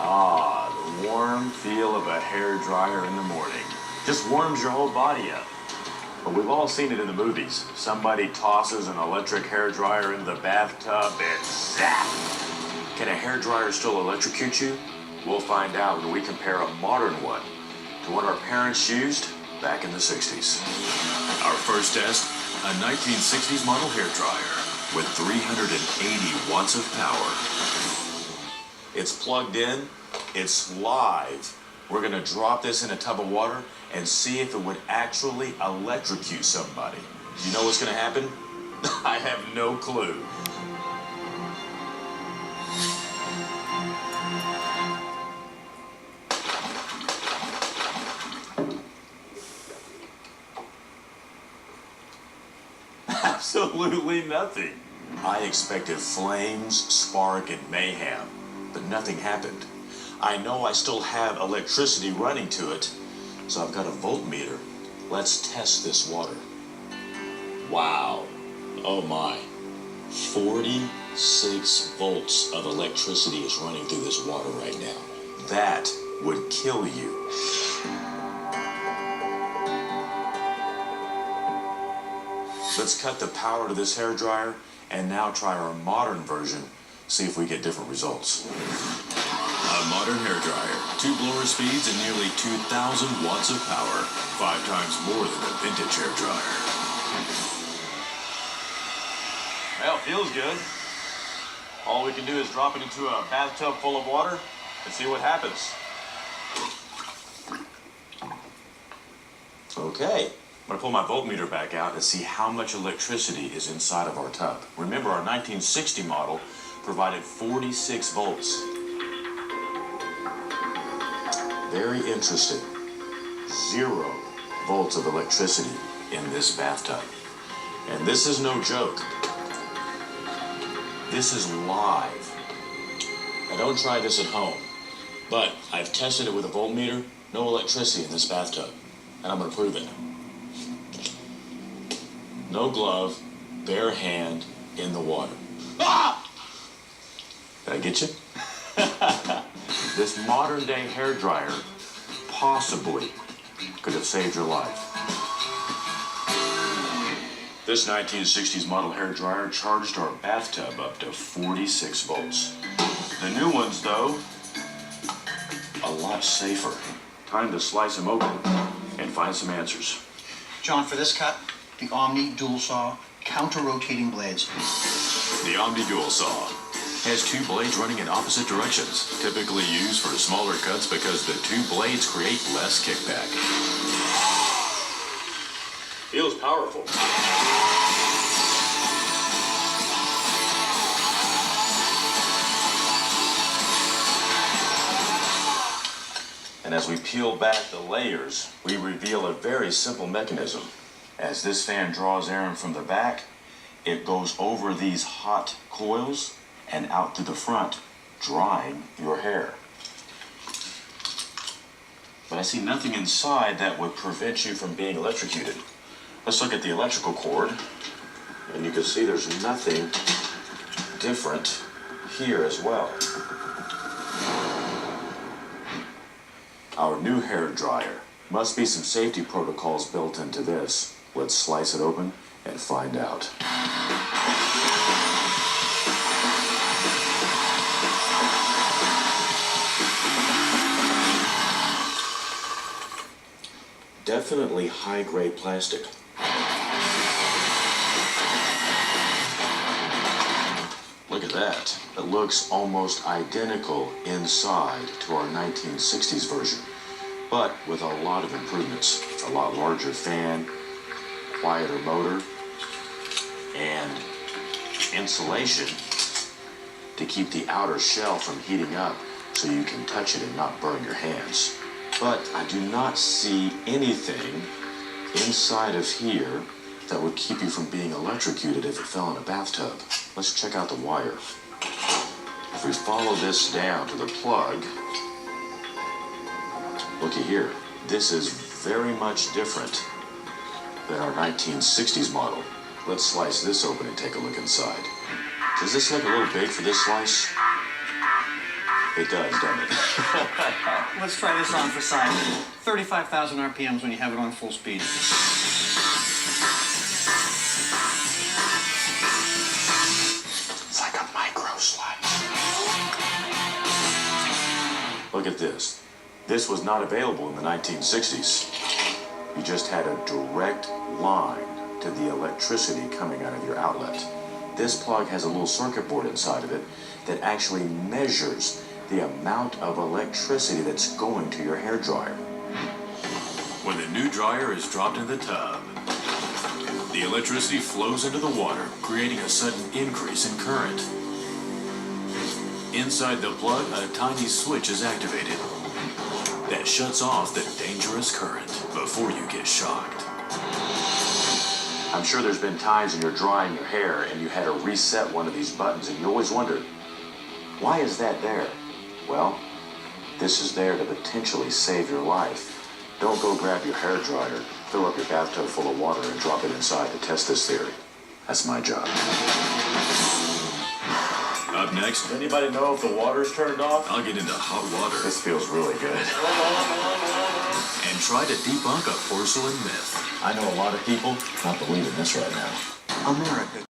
Ah, the warm feel of a hairdryer in the morning. Just warms your whole body up. But we've all seen it in the movies. Somebody tosses an electric hairdryer into the bathtub and zap! Can a hairdryer still electrocute you? We'll find out when we compare a modern one to one our parents used back in the 60s. Our first test, a 1960s model hairdryer with 380 watts of power. It's plugged in, it's live. We're gonna drop this in a tub of water and see if it would actually electrocute somebody. You know what's gonna happen? I have no clue. Absolutely nothing. I expected flames, spark, and mayhem, but nothing happened. I know I still have electricity running to it, so I've got a voltmeter. Let's test this water. Wow. Oh my. 46 volts of electricity is running through this water right now. That would kill you. Let's cut the power to this hairdryer and now try our modern version, see if we get different results. A modern hairdryer, 2 blower speeds and nearly 2,000 watts of power, 5 times more than a vintage hairdryer. Well, feels good. All we can do is drop it into a bathtub full of water and see what happens. Okay. I'm going to pull my voltmeter back out and see how much electricity is inside of our tub. Remember, our 1960 model provided 46 volts. Very interesting. 0 volts of electricity in this bathtub. And this is no joke. This is live. Now don't try this at home, but I've tested it with a voltmeter. No electricity in this bathtub, and I'm going to prove it. No glove, bare hand in the water. Ah! Did I get you? This modern day hairdryer possibly could have saved your life. This 1960s model hairdryer charged our bathtub up to 46 volts. The new ones, though, a lot safer. Time to slice them open and find some answers. John, for this cut, the Omni DUALSAW counter-rotating blades. The Omni DUALSAW has 2 blades running in opposite directions, typically used for smaller cuts because the 2 blades create less kickback. Feels powerful. And as we peel back the layers, we reveal a very simple mechanism. As this fan draws air in from the back, it goes over these hot coils and out to the front, drying your hair. But I see nothing inside that would prevent you from being electrocuted. Let's look at the electrical cord, and you can see there's nothing different here as well. Our new hair dryer. Must be some safety protocols built into this. Let's slice it open and find out. Definitely high-grade plastic. Look at that. It looks almost identical inside to our 1960s version, but with a lot of improvements. A lot larger fan, quieter motor, and insulation to keep the outer shell from heating up so you can touch it and not burn your hands. But I do not see anything inside of here that would keep you from being electrocuted if it fell in a bathtub. Let's check out the wire. If we follow this down to the plug, looky here. This is very much different than our 1960s model. Let's slice this open and take a look inside. Does this look a little big for this slice? It does, doesn't it? Let's try this on for size. 35,000 RPMs when you have it on full speed. It's like a micro slide. Look at this. This was not available in the 1960s. You just had a direct line to the electricity coming out of your outlet. This plug has a little circuit board inside of it that actually measures the amount of electricity that's going to your hairdryer. When the new dryer is dropped in the tub, the electricity flows into the water, creating a sudden increase in current. Inside the plug, a tiny switch is activated that shuts off the dangerous current before you get shocked. I'm sure there's been times when you're drying your hair and you had to reset one of these buttons and you always wondered, why is that there? Well, this is there to potentially save your life. Don't go grab your hairdryer, fill up your bathtub full of water and drop it inside to test this theory. That's my job. Up next, Does anybody know if the water's turned off? I'll get into hot water This feels really good. and try to debunk a porcelain myth. I know a lot of people not believing this right now. America.